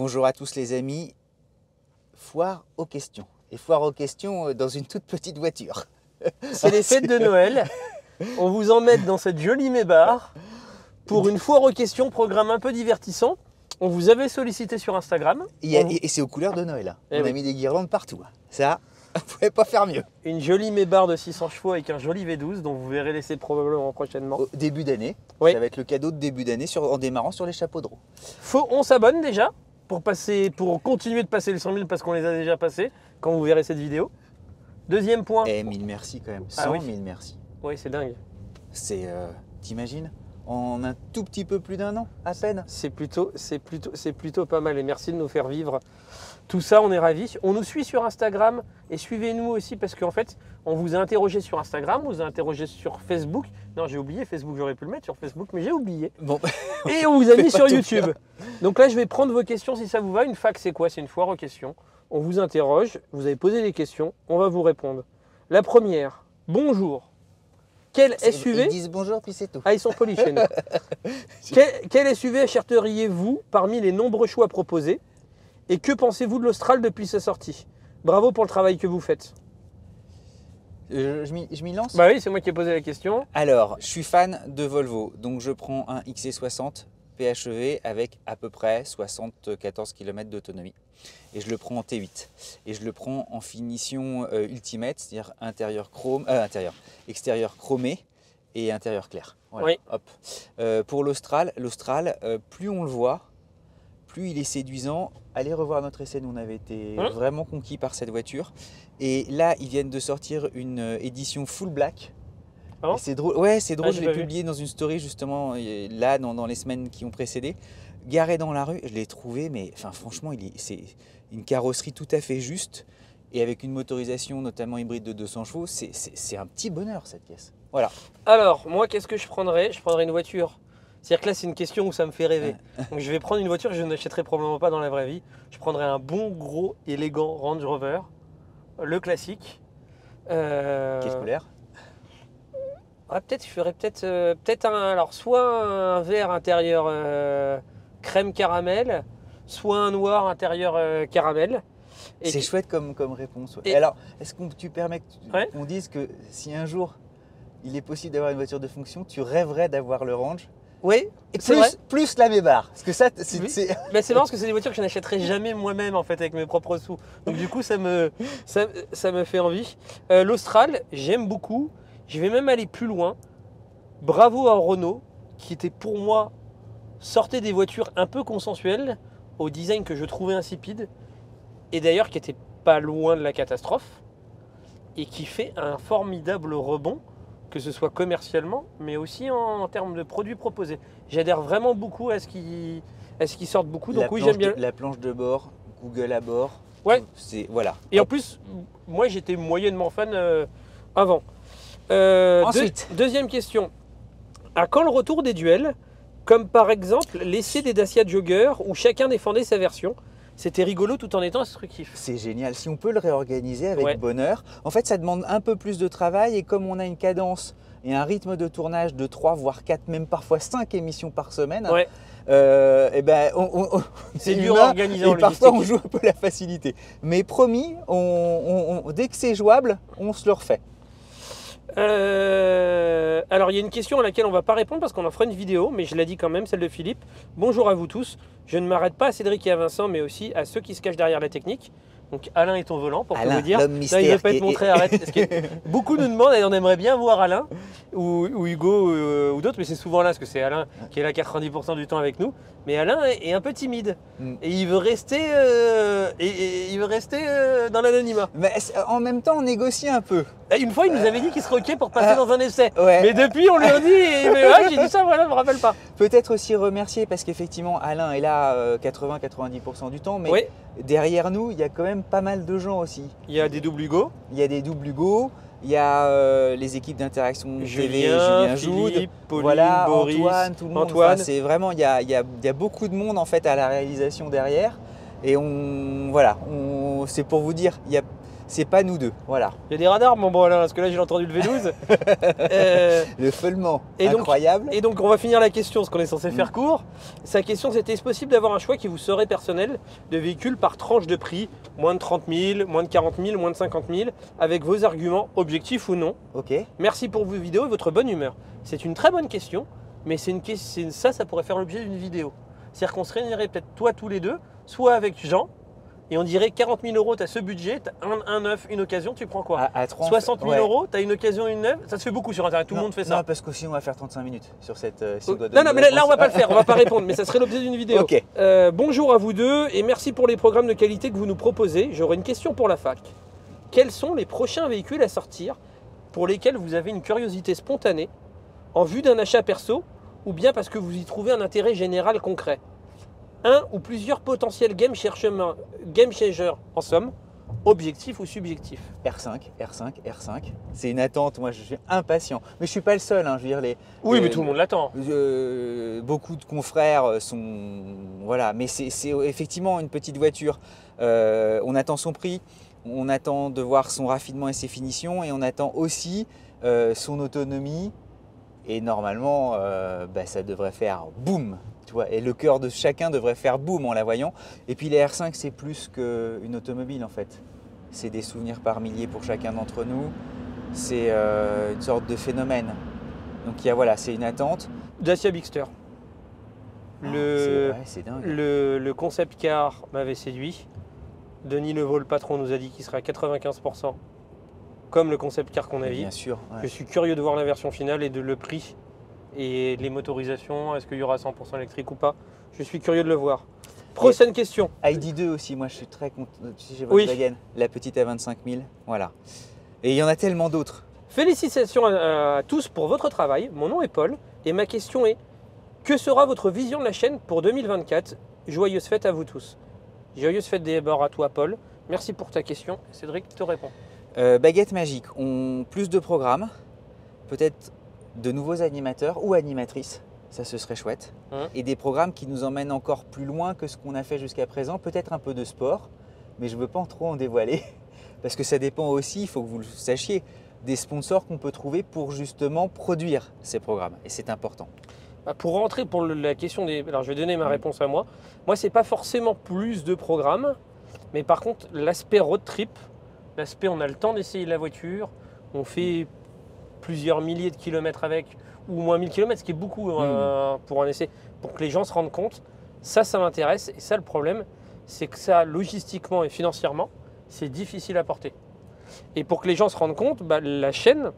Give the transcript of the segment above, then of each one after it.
Bonjour à tous les amis, foire aux questions. Et foire aux questions dans une toute petite voiture. C'est les fêtes de Noël. On vous emmène dans cette jolie Mébar pour une foire aux questions, programme un peu divertissant. On vous avait sollicité sur Instagram. Et c'est aux couleurs de Noël. On a mis des guirlandes partout. Ça, on ne pouvait pas faire mieux. Une jolie Mébar de 600 chevaux avec un joli V12 dont vous verrez l'essai probablement prochainement. Au début d'année, oui. Ça va être le cadeau de début d'année en démarrant sur les chapeaux de roue. On s'abonne déjà pour continuer de passer les 100 000 parce qu'on les a déjà passés quand vous verrez cette vidéo. Deuxième point. Eh, 1000 merci quand même. 100 000 merci. Oui, c'est dingue. C'est, t'imagines, en un tout petit peu plus d'un an, à peine. C'est plutôt pas mal et merci de nous faire vivre tout ça, on est ravis. On nous suit sur Instagram et suivez-nous aussi parce qu'en fait, on vous a interrogé sur Instagram, on vous a interrogé sur Facebook. Non, j'ai oublié Facebook, j'aurais pu le mettre sur Facebook, mais j'ai oublié. Bon. Et on vous a mis sur YouTube. Donc là, je vais prendre vos questions si ça vous va. Une fac, c'est quoi? C'est une foire aux questions. On vous interroge, vous avez posé des questions, on va vous répondre. La première, bonjour. Quel SUV... Ils disent bonjour, puis c'est tout. Ah, ils sont polis chez nous. Quel SUV achèteriez-vous parmi les nombreux choix proposés? Et que pensez-vous de l'Austral depuis sa sortie? Bravo pour le travail que vous faites. Je m'y lance? Bah oui, c'est moi qui ai posé la question. Alors, je suis fan de Volvo, donc je prends un XC60 PHEV avec à peu près 74 km d'autonomie. Et je le prends en T8. Et je le prends en finition Ultimate, c'est-à-dire extérieur chromé et intérieur clair. Voilà, oui. Hop. Pour l'Austral, plus on le voit, plus il est séduisant. Allez revoir notre essai, nous on avait été vraiment conquis par cette voiture. Et là, ils viennent de sortir une édition full black. Oh. C'est drôle, ouais, c'est drôle, je l'ai publié dans une story justement, là, dans les semaines qui ont précédé. Garé dans la rue, je l'ai trouvé, mais enfin, franchement, c'est une carrosserie tout à fait juste. Et avec une motorisation, notamment hybride de 200 chevaux, c'est un petit bonheur cette pièce. Voilà. Alors, moi, qu'est-ce que je prendrais? Je prendrais une voiture. C'est-à-dire que là, c'est une question où ça me fait rêver. Donc, je vais prendre une voiture que je n'achèterai probablement pas dans la vraie vie. Je prendrais un bon, gros, élégant Range Rover, le classique. Quelle couleur? Je ferais peut-être soit un vert intérieur crème caramel, soit un noir intérieur caramel. C'est chouette comme réponse. Ouais. Alors, est-ce que tu permets qu'on dise que si un jour il est possible d'avoir une voiture de fonction, tu rêverais d'avoir le Range? Oui, plus la Mébar. Parce que ça, c'est marrant parce que c'est des voitures que je n'achèterai jamais moi-même en fait avec mes propres sous. Donc du coup, ça me fait envie. L'Austral, j'aime beaucoup. Je vais même aller plus loin. Bravo à Renault, qui était pour moi, sortait des voitures un peu consensuelles, au design que je trouvais insipide, et d'ailleurs qui n'était pas loin de la catastrophe, et qui fait un formidable rebond, que ce soit commercialement, mais aussi en termes de produits proposés. J'adhère vraiment beaucoup à ce qu'ils sortent beaucoup, donc oui, j'aime bien. La planche de bord, Google à bord, ouais. Voilà. Et en plus, moi j'étais moyennement fan avant. Ensuite. Deuxième question. À quand le retour des duels? Comme par exemple l'essai des Dacia Jogger où chacun défendait sa version. C'était rigolo tout en étant instructif. C'est génial. Si on peut le réorganiser avec bonheur. En fait, ça demande un peu plus de travail et comme on a une cadence et un rythme de tournage de 3 voire 4, même parfois 5 émissions par semaine, c'est dur à organiser en logistique. Parfois, on joue un peu la facilité. Mais promis, dès que c'est jouable, on se le refait. Alors il y a une question à laquelle on ne va pas répondre parce qu'on en fera une vidéo, mais je l'ai dit quand même, celle de Philippe. Bonjour à vous tous, je ne m'arrête pas à Cédric et à Vincent, mais aussi à ceux qui se cachent derrière la technique. Donc Alain est au volant pour Alain, vous dire. l'homme mystère. Non, il ne veut pas être montré, arrête. Parce que beaucoup nous demandent et on aimerait bien voir Alain ou Hugo ou d'autres, mais c'est souvent là parce que c'est Alain qui est là 90% du temps avec nous. Mais Alain est un peu timide et il veut rester, dans l'anonymat. Mais en même temps, on négocie un peu. Une fois, il nous avait dit qu'il serait OK pour passer dans un essai. Ouais. Mais depuis, on lui a dit, j'ai dit ça, voilà, je me rappelle pas. Peut-être aussi remercier parce qu'effectivement, Alain est là 80-90% du temps, mais derrière nous, il y a quand même pas mal de gens aussi. Il y a des doubles Hugo. Il y a des doubles Hugo. Il y a les équipes d'interaction TV, Julien Joude, Philippe, Pauline, voilà, Boris, Antoine, tout le monde. Antoine. Enfin, c'est vraiment, il y a beaucoup de monde en fait à la réalisation derrière. Et c'est pour vous dire, c'est pas nous deux. Voilà. Il y a des radars, bon Alain, parce que là j'ai entendu le V12. Le feulement, et donc, incroyable. Et donc on va finir la question, parce qu'on est censé faire court. Sa question c'était, est-ce possible d'avoir un choix qui vous serait personnel de véhicules par tranche de prix, moins de 30 000, moins de 40 000, moins de 50 000, avec vos arguments, objectifs ou non. Ok. Merci pour vos vidéos et votre bonne humeur. C'est une très bonne question, mais ça pourrait faire l'objet d'une vidéo. C'est-à-dire qu'on se réunirait peut-être toi tous les deux, soit avec Jean, et on dirait 40 000 euros, tu as ce budget, tu as un neuf, une occasion, tu prends quoi? À 60 000 euros, tu as une occasion, une neuve. Ça se fait beaucoup sur Internet, tout le monde fait ça. Non, parce qu'aussi on va faire 35 minutes sur cette. Si on doit non, mais là on va pas le faire, on va pas répondre, mais ça serait l'objet d'une vidéo. Ok. Bonjour à vous deux et merci pour les programmes de qualité que vous nous proposez. J'aurais une question pour la fac. Quels sont les prochains véhicules à sortir pour lesquels vous avez une curiosité spontanée en vue d'un achat perso ou bien parce que vous y trouvez un intérêt général concret? Un ou plusieurs potentiels game changers en somme, objectif ou subjectif? R5, R5, R5. C'est une attente, moi je suis impatient. Mais je suis pas le seul, hein, je veux dire Oui, mais tout le monde l'attend. Beaucoup de confrères sont. Voilà, mais c'est effectivement une petite voiture. On attend son prix, on attend de voir son raffinement et ses finitions, et on attend aussi son autonomie. Et normalement, ça devrait faire boum. Tu vois, et le cœur de chacun devrait faire boum en la voyant. Et puis les R5, c'est plus qu'une automobile en fait. C'est des souvenirs par milliers pour chacun d'entre nous. C'est une sorte de phénomène. Donc voilà, c'est une attente. Dacia Bigster. C'est dingue. Le concept car m'avait séduit. Denis Levaux, le patron, nous a dit qu'il serait à 95%, comme le concept car qu'on a vu. Bien sûr. Ouais. Je suis curieux de voir la version finale et de le prix et les motorisations. Est-ce qu'il y aura 100% électrique ou pas? Je suis curieux de le voir. Prochaine question. ID2 aussi, moi je suis très content. Si j'ai Volkswagen, la petite à 25 000. Voilà. Et il y en a tellement d'autres. Félicitations à tous pour votre travail. Mon nom est Paul et ma question est: que sera votre vision de la chaîne pour 2024? Joyeuses fêtes à vous tous. Joyeuses fêtes des bords à toi, Paul. Merci pour ta question. Cédric te répond. Baguette magique, plus de programmes, peut-être de nouveaux animateurs ou animatrices, ça ce serait chouette. Et des programmes qui nous emmènent encore plus loin que ce qu'on a fait jusqu'à présent, peut-être un peu de sport, mais je ne veux pas trop en dévoiler, parce que ça dépend aussi, il faut que vous le sachiez, des sponsors qu'on peut trouver pour justement produire ces programmes, et c'est important. Pour rentrer pour la question des... Alors je vais donner ma réponse à moi. Moi, c'est pas forcément plus de programmes, mais par contre, l'aspect road trip, l'aspect on a le temps d'essayer la voiture, on fait plusieurs milliers de kilomètres avec, ou moins 1000 km, ce qui est beaucoup pour un essai, pour que les gens se rendent compte. Ça m'intéresse. Et ça, le problème, c'est que ça, logistiquement et financièrement, c'est difficile à porter. Et pour que les gens se rendent compte, la chaîne,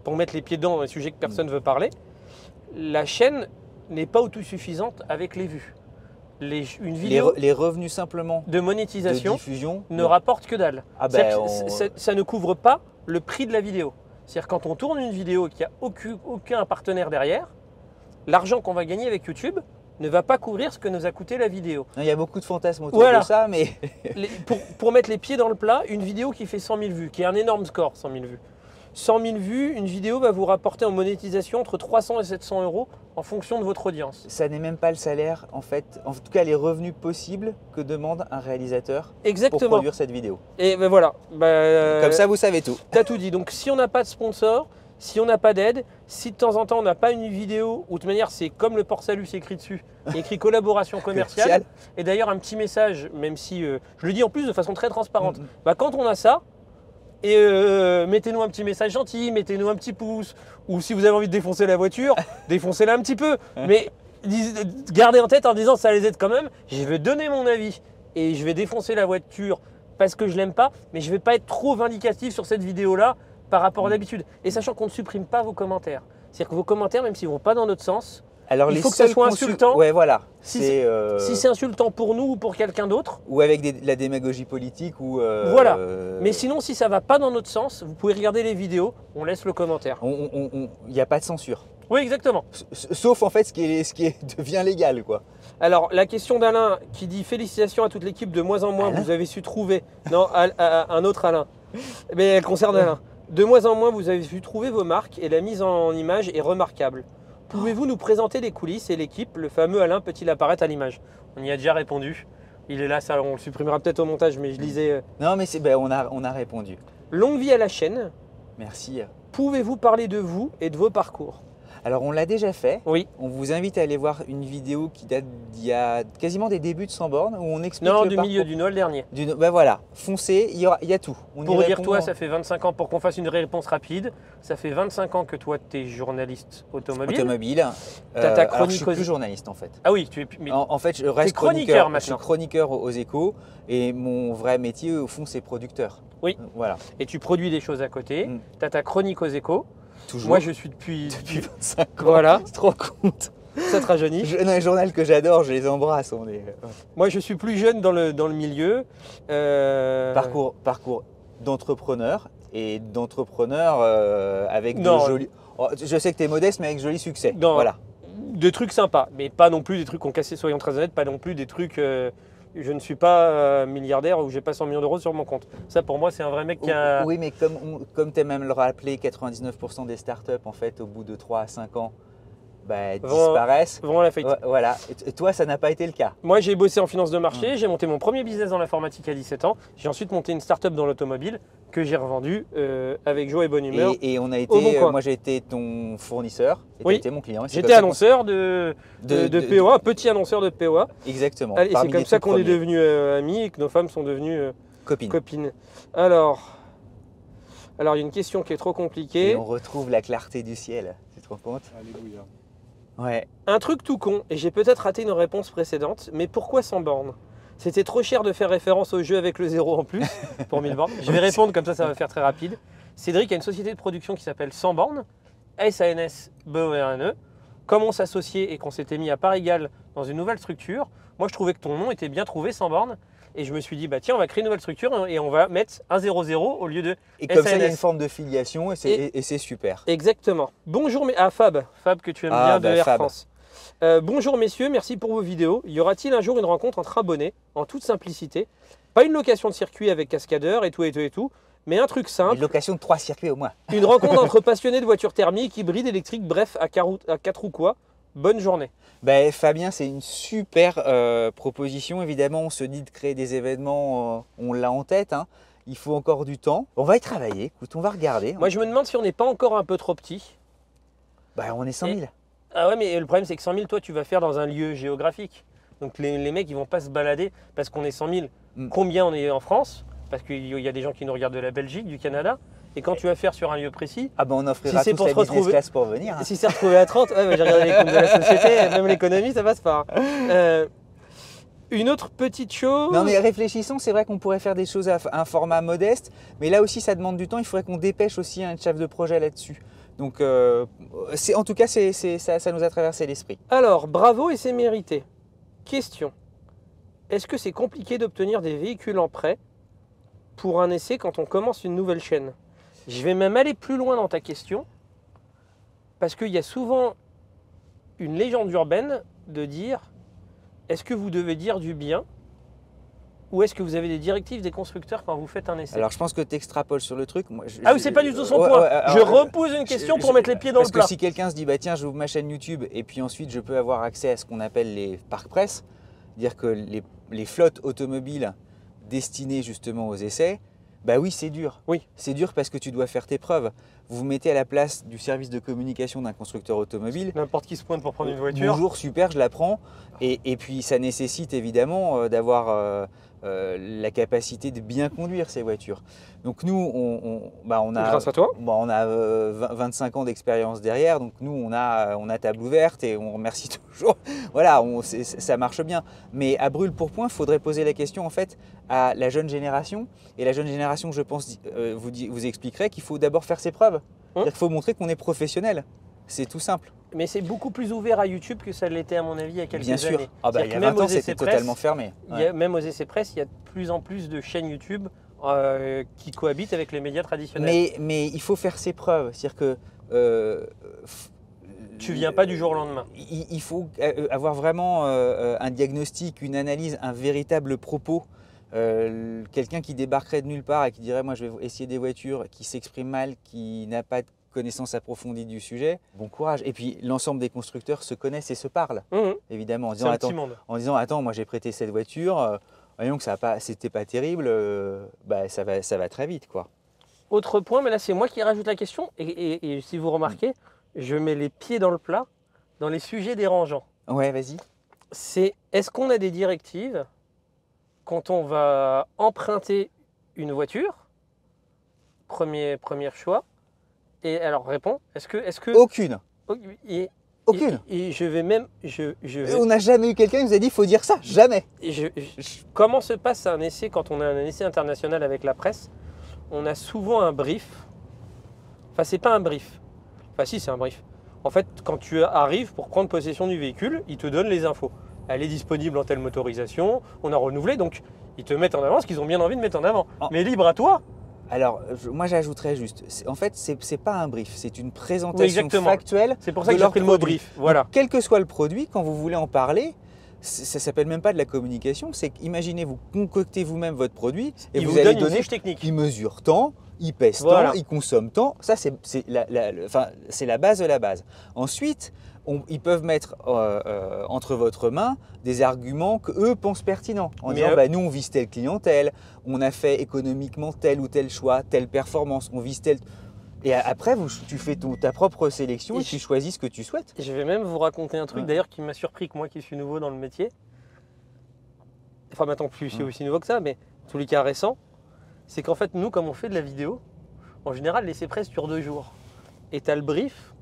pour mettre les pieds dedans dans un sujet que personne ne veut parler, la chaîne n'est pas autosuffisante avec les vues. Une vidéo les revenus simplement de monétisation de diffusion ne rapportent que dalle. Ça ne couvre pas le prix de la vidéo. C'est-à-dire quand on tourne une vidéo et qu'il n'y a aucun partenaire derrière, l'argent qu'on va gagner avec YouTube ne va pas couvrir ce que nous a coûté la vidéo. Il y a beaucoup de fantasmes autour de ça, mais... pour mettre les pieds dans le plat, une vidéo qui fait 100 000 vues, qui est un énorme score, 100 000 vues. 100 000 vues, une vidéo va vous rapporter en monétisation entre 300 et 700 euros en fonction de votre audience. Ça n'est même pas le salaire, en fait, en tout cas les revenus possibles que demande un réalisateur pour produire cette vidéo. Et voilà. Comme ça, vous savez tout. Tu as tout dit. Donc si on n'a pas de sponsor, si on n'a pas d'aide, si de temps en temps on n'a pas une vidéo, ou de toute manière c'est comme le port salut, c'est écrit dessus, écrit collaboration commerciale. Et d'ailleurs un petit message, même si je le dis en plus de façon très transparente, quand on a ça, et mettez-nous un petit message gentil, mettez-nous un petit pouce, ou si vous avez envie de défoncer la voiture, défoncez-la un petit peu. Mais gardez en tête en disant ça les aide quand même, je vais donner mon avis et je vais défoncer la voiture parce que je l'aime pas, mais je vais pas être trop vindicatif sur cette vidéo-là par rapport à d'habitude. Et sachant qu'on ne supprime pas vos commentaires. C'est-à-dire que vos commentaires, même s'ils ne vont pas dans notre sens, alors, il faut que ça soit insultant. Ouais, voilà. Si c'est insultant pour nous ou pour quelqu'un d'autre. Ou avec la démagogie politique. Voilà. Mais sinon, si ça ne va pas dans notre sens, vous pouvez regarder les vidéos, on laisse le commentaire. Il n'y a pas de censure. Oui, exactement. Sauf en fait ce qui devient légal, quoi. Alors, la question d'Alain qui dit: félicitations à toute l'équipe, de moins en moins vous avez su trouver. Non, un autre Alain. Mais elle concerne Alain. De moins en moins vous avez su trouver vos marques et la mise en image est remarquable. Pouvez-vous nous présenter les coulisses et l'équipe? Le fameux Alain peut-il apparaître à l'image? On y a déjà répondu. Il est là, ça, on le supprimera peut-être au montage, mais je lisais. Non, mais ben, on a répondu. Longue vie à la chaîne. Merci. Pouvez-vous parler de vous et de vos parcours? Alors, on l'a déjà fait. Oui. On vous invite à aller voir une vidéo qui date d'il y a quasiment des débuts de Sans Bornes, où on explique Non, le du parcours. milieu du Noël dernier. Ben voilà, foncez, il y a tout. On y Pour dire, répond toi, en- ça fait 25 ans, pour qu'on fasse une réponse rapide, ça fait 25 ans que toi, tu es journaliste automobile. automobile. T'as ta Alors, je chronique suis aux- plus journaliste en fait. Ah oui, tu es. Mais En fait, je reste chroniqueur Je suis maintenant. chroniqueur aux Échos et mon vrai métier, au fond, c'est producteur. Oui. Voilà, Et tu produis des choses à côté. Mm. Tu as ta chronique aux Échos. toujours. Moi, je suis depuis. depuis 25 ans. Voilà. Tu te rends compte? Ça te rajeunit. Non, les journaux que j'adore, je les embrasse. Moi, je suis plus jeune dans le milieu. Parcours d'entrepreneur et d'entrepreneur avec Non. de jolis. Oh, je sais que tu es modeste, mais avec joli succès. Non. Voilà. Des trucs sympas, mais pas non plus des trucs qu'on cassé, soyons très honnêtes, pas non plus des trucs. Je ne suis pas milliardaire ou j'ai pas 100 millions d'euros sur mon compte. Ça, pour moi, c'est un vrai mec qui a. Oui, mais comme tu as même le rappelé, 99% des startups, en fait, au bout de 3 à 5 ans, bah, disparaissent. Vraiment la faillite. Ouais, voilà. Et toi, ça n'a pas été le cas. Moi, j'ai bossé en finance de marché, j'ai monté mon premier business dans l'informatique à 17 ans. J'ai ensuite monté une start-up dans l'automobile que j'ai revendue avec joie et bonne humeur. Et on a Au bon été, coin. moi j'ai été ton fournisseur et tu Oui. as été mon client. Et c'est J'étais comme ça qu'on- annonceur de POA, petit annonceur de POA. Exactement. Allez, et c'est Parmi comme les ça tout qu'on est premiers. devenus amis et que nos femmes sont devenues Copines. copines. Alors, il y a une question qui est trop Et compliquée. on retrouve la clarté du ciel. Tu te rends compte? Alléluia. Ouais. Un truc tout con, et j'ai peut-être raté une réponse précédente, mais pourquoi 100 bornes? C'était trop cher de faire référence au jeu avec le zéro en plus, pour 1000 bornes. Je vais répondre comme ça va faire très rapide. Cédric a une société de production qui s'appelle 100 bornes, SANS-BORNE. Comme on s'associait et qu'on s'était mis à part égale dans une nouvelle structure, moi je trouvais que ton nom était bien trouvé, 100 bornes. Et je me suis dit, bah tiens, on va créer une nouvelle structure et on va mettre un 00 au lieu de Et comme ça, il y a SNS. une forme de filiation et c'est super. Exactement. Bonjour, Fab que tu aimes Ah, bien de bah, Air Fab. France. Bonjour messieurs, merci pour vos vidéos. Y aura-t-il un jour une rencontre entre abonnés, en toute simplicité? Pas une location de circuit avec cascadeur et tout, mais un truc Une simple, location de 3 circuits au moins. une rencontre entre passionnés de voitures thermiques, hybrides, électriques, bref, à 4 roues quoi. Bonne journée. Ben, Fabien, c'est une super proposition. Évidemment, on se dit de créer des événements, on l'a en tête. Hein. Il faut encore du temps. On va y travailler. Écoute, on va regarder. Moi je me demande si on n'est pas encore un peu trop petit. Ben, on est 100 000. Ah ouais, mais le problème c'est que 100 000, toi tu vas faire dans un lieu géographique. Donc les mecs ils vont pas se balader parce qu'on est 100 000. Mm. Combien on est en France? Parce qu'il y a des gens qui nous regardent de la Belgique, du Canada. Et quand tu vas faire sur un lieu précis, Ah ben, on offrira Si c'est tous pour la se business retrouver- class pour venir. Hein. si c'est retrouvé à 30, ouais, mais j'ai regardé les comptes de la société, même l'économie ça passe pas. Une autre petite chose. Non mais réfléchissons, c'est vrai qu'on pourrait faire des choses à un format modeste, mais là aussi ça demande du temps, il faudrait qu'on dépêche aussi un chef de projet là-dessus. Donc en tout cas, ça nous a traversé l'esprit. Alors, bravo et c'est mérité. Question. Est-ce que c'est compliqué d'obtenir des véhicules en prêt pour un essai quand on commence une nouvelle chaîne? Je vais même aller plus loin dans ta question, parce qu'il y a souvent une légende urbaine de dire, est-ce que vous devez dire du bien ou est-ce que vous avez des directives des constructeurs quand vous faites un essai? Alors je pense que tu extrapoles sur le truc. Moi, Ah oui, c'est pas du tout son ouais, point. ouais, je alors, repose une question pour mettre les pieds dans parce le plat. que si quelqu'un se dit, bah tiens, j'ouvre ma chaîne YouTube et puis ensuite je peux avoir accès à ce qu'on appelle les parcs presse, dire que les flottes automobiles destinées justement aux essais, bah oui, c'est dur. Oui. C'est dur parce que tu dois faire tes preuves. Vous vous mettez à la place du service de communication d'un constructeur automobile. N'importe qui se pointe pour prendre une voiture. Bonjour, super, je la prends. Et puis ça nécessite évidemment d'avoir la capacité de bien conduire ces voitures. Donc nous, on a, Grâce à toi. on a 25 ans d'expérience derrière, donc nous on a table ouverte et on remercie toujours. Voilà, ça marche bien. Mais à brûle pour point, il faudrait poser la question en fait à la jeune génération. Et la jeune génération, je pense, vous expliquerait qu'il faut d'abord faire ses preuves. C'est-à-dire qu'il faut montrer qu'on est professionnel. C'est tout simple. Mais c'est beaucoup plus ouvert à YouTube que ça l'était à mon avis il y a quelques Bien sûr. années. Ah bah, il y C'est-à-dire a que même 20 ans, aux essais c'était presse, totalement fermé. Ouais. Même aux essais presse, il y a de plus en plus de chaînes YouTube qui cohabitent avec les médias traditionnels. Mais il faut faire ses preuves. C'est-à-dire que Tu viens pas du jour au lendemain. il faut avoir vraiment un diagnostic, une analyse, un véritable propos. Quelqu'un qui débarquerait de nulle part et qui dirait moi je vais essayer des voitures, qui s'exprime mal, qui n'a pas de connaissance approfondie du sujet, bon courage. Et puis l'ensemble des constructeurs se connaissent et se parlent, évidemment, C'est un petit monde. en disant attends, moi j'ai prêté cette voiture, Voyons que c'était pas terrible, bah, ça va très vite, quoi. Autre point, mais là c'est moi qui rajoute la question, et si vous remarquez, je mets les pieds dans le plat dans les sujets dérangeants. Ouais, vas-y. C'est est-ce qu'on a des directives quand on va emprunter une voiture? Premier choix. Et alors réponds, est-ce que Aucune. et, Aucune. et je vais même On n'a jamais eu quelqu'un qui nous a dit, faut dire ça. Jamais. comment se passe un essai quand on a un essai international avec la presse? On a souvent un brief. Enfin, c'est pas un brief. Enfin, si, c'est un brief. En fait, quand tu arrives pour prendre possession du véhicule, ils te donnent les infos. Elle est disponible en telle motorisation, on a renouvelé, donc ils te mettent en avant ce qu'ils ont bien envie de mettre en avant. Oh. Mais libre à toi. Alors, moi j'ajouterais juste, en fait, c'est pas un brief, c'est une Oui, présentation exactement. factuelle. C'est pour ça de que j'ai leur pris le mot produit. brief. Voilà. Donc, quel que soit le produit, quand vous voulez en parler, ça s'appelle même pas de la communication, c'est qu'imaginez, vous concoctez vous-même votre produit et Ils vous vous allez donnent une donner, fiche technique. il mesure tant, il pèse Voilà. tant, il consomme tant. Ça, c'est la base de la base. Ensuite, ils peuvent mettre entre votre main des arguments qu'eux pensent pertinents. En Mais disant, bah, nous, on vise telle clientèle, on a fait économiquement tel ou tel choix, telle performance, on vise tel... Et après, tu fais ta propre sélection et tu choisis ce que tu souhaites. Je vais même vous raconter un truc Ouais. d'ailleurs qui m'a surpris, que moi qui suis nouveau dans le métier. Enfin, maintenant plus je suis aussi nouveau que ça, mais en tous les cas récent. C'est qu'en fait, nous, comme on fait de la vidéo, en général, l'essai presse dure 2 jours. Et tu as le brief,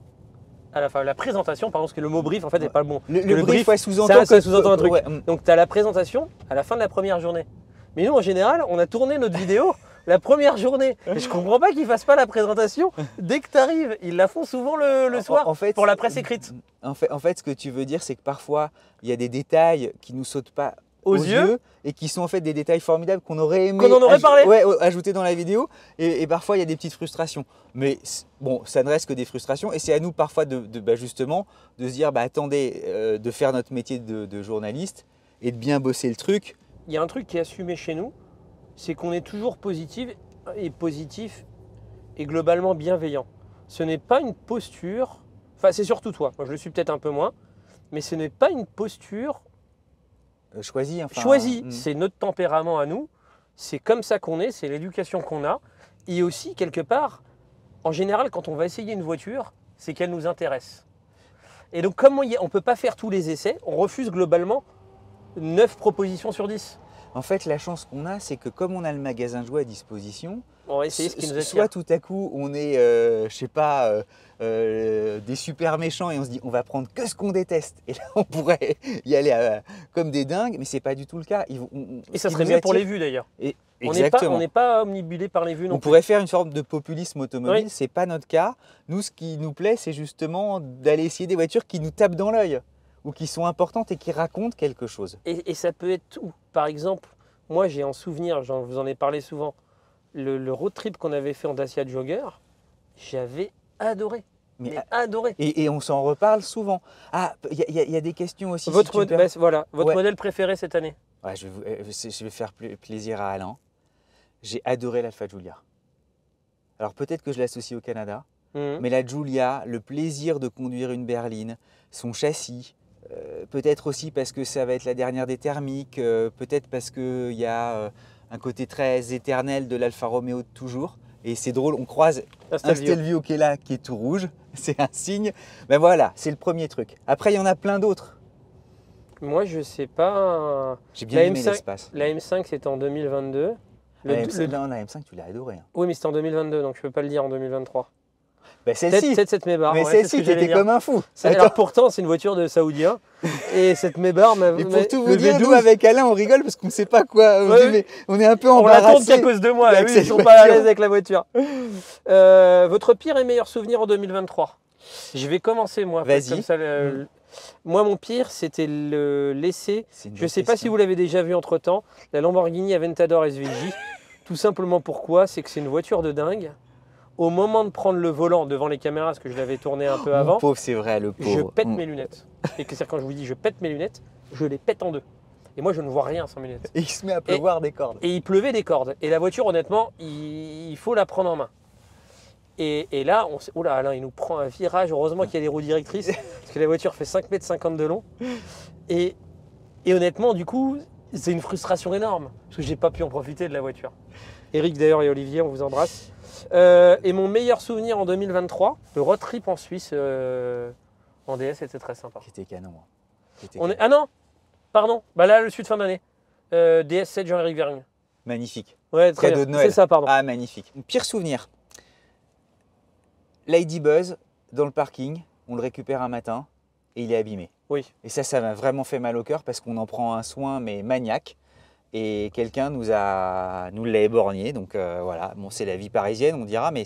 à la fin, la présentation, pardon, parce que le mot brief, en fait, n'est pas le bon. Le brief, ouais, sous-entend ça sous-entend un truc. Ouais. Donc, tu as la présentation à la fin de la première journée. Mais nous, en général, on a tourné notre vidéo la première journée. Et je comprends pas qu'ils fassent pas la présentation dès que tu arrives. Ils la font souvent le soir En fait, pour la presse écrite. En fait, ce que tu veux dire, c'est que parfois, il y a des détails qui nous sautent pas Aux yeux et qui sont en fait des détails formidables qu'on aurait aimé Qu'on en aurait parlé. ajouter dans la vidéo. Et parfois, il y a des petites frustrations. Mais bon, ça ne reste que des frustrations. Et c'est à nous parfois justement de se dire, bah, attendez, de faire notre métier de journaliste et de bien bosser le truc. Il y a un truc qui est assumé chez nous, c'est qu'on est toujours positif et globalement bienveillant. Ce n'est pas une posture, enfin c'est surtout toi, moi je le suis peut-être un peu moins, mais ce n'est pas une posture Choisie. Enfin, choisie. C'est notre tempérament à nous, c'est comme ça qu'on est, c'est l'éducation qu'on a. Et aussi, quelque part, en général, quand on va essayer une voiture, c'est qu'elle nous intéresse. Et donc, comme on ne peut pas faire tous les essais, on refuse globalement 9 propositions sur 10. En fait, la chance qu'on a, c'est que comme on a le magasin de jouets à disposition, On va essayer ce qui nous attire. soit tout à coup on est, je sais pas, des super méchants et on se dit on va prendre que ce qu'on déteste. Et là on pourrait y aller comme des dingues, mais c'est pas du tout le cas. Et ça serait mieux pour les vues d'ailleurs. Exactement. On n'est pas omnibulé par les vues non On plus. pourrait faire une sorte de populisme automobile, Oui. c'est pas notre cas. Nous, ce qui nous plaît, c'est justement d'aller essayer des voitures qui nous tapent dans l'œil ou qui sont importantes et qui racontent quelque chose. Et ça peut être tout. Par exemple, moi j'ai en souvenir, je vous en ai parlé souvent, le road trip qu'on avait fait en Dacia Jogger, j'avais adoré. Mais adoré. Et on s'en reparle souvent. Ah, il y a des questions aussi. Votre Ouais. modèle préféré cette année? Ouais, je vais faire plaisir à Alain. J'ai adoré l'Alfa Giulia. Alors peut-être que je l'associe au Canada, mais la Giulia, le plaisir de conduire une berline, son châssis, peut-être aussi parce que ça va être la dernière des thermiques, peut-être parce qu'il y a un côté très éternel de l'Alfa Romeo de toujours. Et c'est drôle, on croise un Stelvio qui est là, qui est tout rouge, c'est un signe. Ben voilà, c'est le premier truc. Après, il y en a plein d'autres. Moi, je sais pas. J'ai bien aimé l'espace. La M5, c'était en 2022. La M5, tu l'as adoré. Hein. Oui, mais c'était en 2022, donc je ne peux pas le dire en 2023. Ben celle-ci. Peut-être cette Maybach. Mais celle-ci, t'étais comme un fou. Alors pourtant, c'est une voiture de Saoudien. Et cette Maybach m'a. Et pour tout vous dire, nous, avec Alain, on rigole parce qu'on ne sait pas quoi. On est un peu embarrassé. On l'attend qu'à cause de moi. Oui, ils ne sont pas à l'aise avec la voiture. Votre pire et meilleur souvenir en 2023? Je vais commencer, moi. Vas-y. Comme ça, moi, mon pire, c'était l'essai. Je ne sais pas si vous l'avez déjà vu entre-temps. La Lamborghini Aventador SVJ. Tout simplement pourquoi? C'est que c'est une voiture de dingue. Au moment de prendre le volant devant les caméras, parce que je l'avais tourné un peu avant, pauvre, c'est vrai, le pauvre. Je pète mes lunettes. Et que c'est quand je vous dis je pète mes lunettes, je les pète en deux. Et moi, je ne vois rien sans mes lunettes. Et il se met à pleuvoir des cordes. Et il pleuvait des cordes. Et la voiture, honnêtement, il faut la prendre en main. Et là, oula, Alain, il nous prend un virage. Heureusement qu'il y a des roues directrices, parce que la voiture fait 5,50 m de long. Et honnêtement, du coup, c'est une frustration énorme parce que j'ai pas pu en profiter de la voiture. Eric d'ailleurs et Olivier, on vous embrasse. Et mon meilleur souvenir en 2023, le road trip en Suisse en DS, était très sympa. C'était canon. Hein. C'était On est... canon. Ah non, pardon, bah là le sud fin d'année. DS7 Jean-Éric Vergne. Magnifique. Ouais, très Cadeau bien. de Noël. C'est ça, pardon. Ah, magnifique. Pire souvenir. Lady Buzz, dans le parking, on le récupère un matin et il est abîmé. Oui. Et ça m'a vraiment fait mal au cœur parce qu'on en prend un soin, mais maniaque. Et quelqu'un nous l'a éborgné. Donc voilà, bon, c'est la vie parisienne, on dira, mais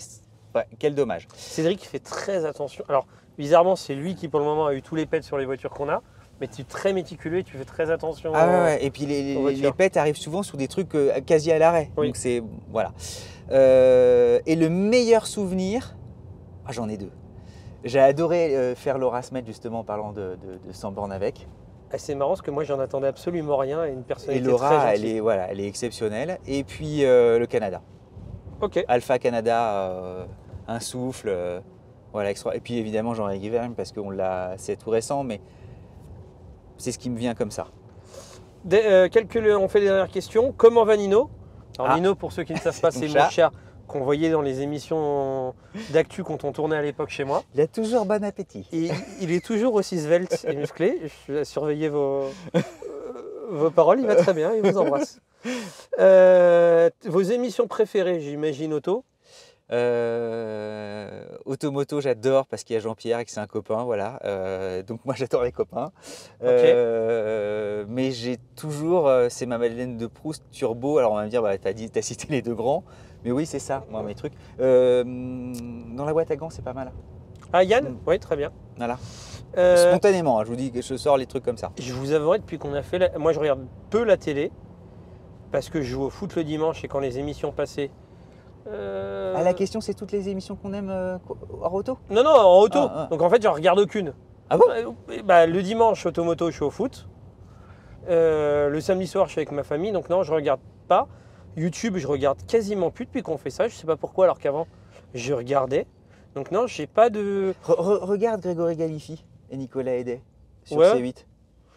ouais, quel dommage. Cédric fait très attention. Alors, bizarrement, c'est lui qui, pour le moment, a eu tous les pets sur les voitures qu'on a. Mais tu es très méticuleux et tu fais très attention. Ah ouais, ouais. Et puis les pets arrivent souvent sous des trucs quasi à l'arrêt. Oui. Donc c'est. Voilà. Et le meilleur souvenir, ah, j'en ai deux. J'ai adoré faire l'Eurasmed justement en parlant de 100 bornes avec. Ah, c'est marrant parce que moi, j'en attendais absolument rien et une Et personnalité très Laura, gentille. elle est exceptionnelle. Et puis le Canada. Ok. Alpha Canada, un souffle. Voilà, extra. Et puis évidemment Jean-Éric Vergne parce que c'est tout récent, mais c'est ce qui me vient comme ça. On fait des dernières questions. Comment va Nino? Alors, Ah. Nino, pour ceux qui ne savent pas, c'est Mon mon chat. chat qu'on voyait dans les émissions d'actu quand on tournait à l'époque chez moi. Il a toujours bon appétit. Et il est toujours aussi svelte et musclé. Je vais surveiller vos paroles, il va très bien, il vous embrasse. Vos émissions préférées, j'imagine auto. Automoto, j'adore parce qu'il y a Jean-Pierre et que c'est un copain, voilà. Donc moi j'adore les copains. Mais j'ai toujours, c'est ma Madeleine de Proust turbo. Alors on va me dire, bah, t'as cité les deux grands, mais oui c'est ça, moi mes trucs. Dans la boîte à gants c'est pas mal. Ah Yann, oui très bien. Voilà. Euh, Spontanément, hein, je vous dis que je sors les trucs comme ça. je vous avouerai, depuis qu'on a fait, moi je regarde peu la télé parce que je joue au foot le dimanche et quand les émissions passaient. Ah, la question c'est toutes les émissions qu'on aime hors auto? Non, non, en auto. Ah, ah. Donc en fait, j'en regarde aucune. Ah bon? Bah, le dimanche, automoto, je suis au foot. Le samedi soir, je suis avec ma famille. Donc non, je regarde pas. YouTube, je regarde quasiment plus depuis qu'on fait ça. Je sais pas pourquoi, alors qu'avant, je regardais. Donc non, j'ai pas de... Regarde Grégory Galifi et Nicolas Hédet sur Ouais. C8.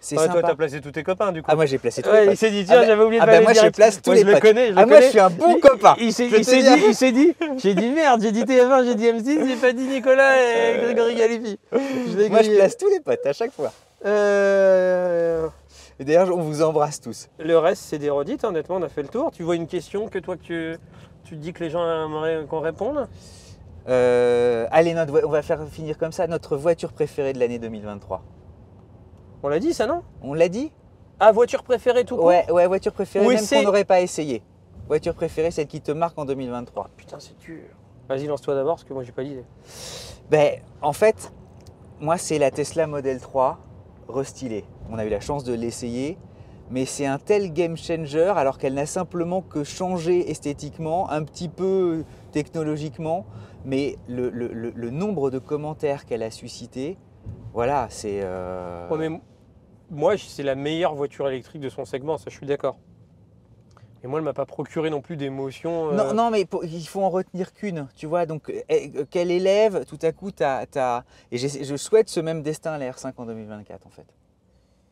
C'est Ah, toi, sympa. t'as placé tous tes copains, du coup. Ah moi j'ai placé tous Ouais, les il potes. s'est dit, tiens, Ah bah- j'avais oublié de Ah bah valider moi je direct. place tous Moi, les je le potes. connais, je le Ah moi connais. je suis un bon copain. Il s'est Je peux te dire. dit, j'ai dit merde, j'ai dit TF1, j'ai dit M6, j'ai pas dit Nicolas et Grégory Galifi. Je l'ai Moi je grillé. place tous les potes à chaque fois. Et d'ailleurs on vous embrasse tous. Le reste, c'est des redites, honnêtement, on a fait le tour. Tu vois une question que toi, tu te dis que les gens aimeraient qu'on réponde? Allez, on va faire finir comme ça notre voiture préférée de l'année 2023. On l'a dit, ça, non? On l'a dit? Ah, voiture préférée tout court? Ouais, voiture préférée Ou même essayer- qu'on n'aurait pas essayé. Voiture préférée, celle qui te marque en 2023. Putain, c'est dur. Vas-y, lance-toi d'abord, parce que moi, j'ai pas d'idée. Ben, en fait, moi, c'est la Tesla Model 3 restylée. On a eu la chance de l'essayer, mais c'est un tel game changer alors qu'elle n'a simplement que changé esthétiquement, un petit peu technologiquement, mais le nombre de commentaires qu'elle a suscité, voilà, c'est... Ouais, mais moi, c'est la meilleure voiture électrique de son segment, ça, je suis d'accord. Et moi, elle m'a pas procuré non plus d'émotion. Non, non, mais il faut en retenir qu'une, tu vois. Donc, qu'elle élève, tout à coup, Et je souhaite ce même destin à la R5 en 2024, en fait.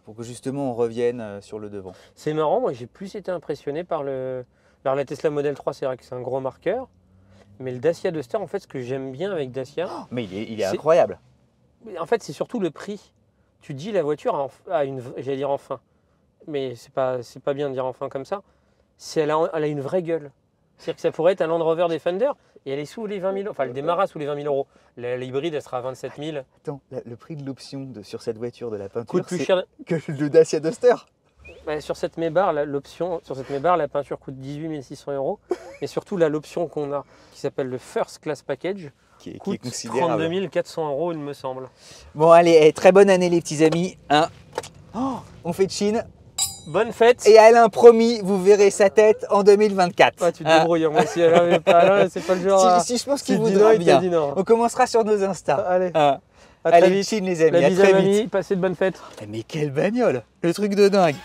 Pour que justement, on revienne sur le devant. C'est marrant, moi, j'ai plus été impressionné par le... Alors, la Tesla Model 3, c'est vrai que c'est un gros marqueur. Mais le Dacia Duster, en fait, ce que j'aime bien avec Dacia, Mais il est C'est- incroyable. en fait, c'est surtout le prix. Tu dis la voiture a une, j'allais dire enfin, mais c'est pas bien de dire enfin comme ça. Elle a une vraie gueule. C'est-à-dire que ça pourrait être un Land Rover Defender et elle est sous les 20 000 euros. Enfin, elle démarra sous les 20 000 euros. L'hybride, elle sera à 27 000. Attends, le prix de l'option sur cette voiture de la peinture, Coûte plus c'est cher. que le Dacia Duster. Ouais, sur cette Maybach, la peinture coûte 18 600 euros. Mais surtout, là, l'option qu'on a, qui s'appelle le First Class Package, Qui est coûte considérable. 32 400 euros, il me semble. Bon, allez, très bonne année, les petits amis. Hein. On fait de Chine. Bonne fête. Et Alain, promis, vous verrez sa tête en 2024. Ouais, tu te débrouilles, hein. Moi, si elle avait pas là, c'est pas le genre. à- Si je pense Si qu'il tu dis voudra non, il t'a bien. dit non. On commencera sur nos Insta. Allez, Hein. à très Allez, vite. Chine, les amis. La À bise à très mamie, vite. passez de bonnes fêtes. Mais quelle bagnole! Le truc de dingue!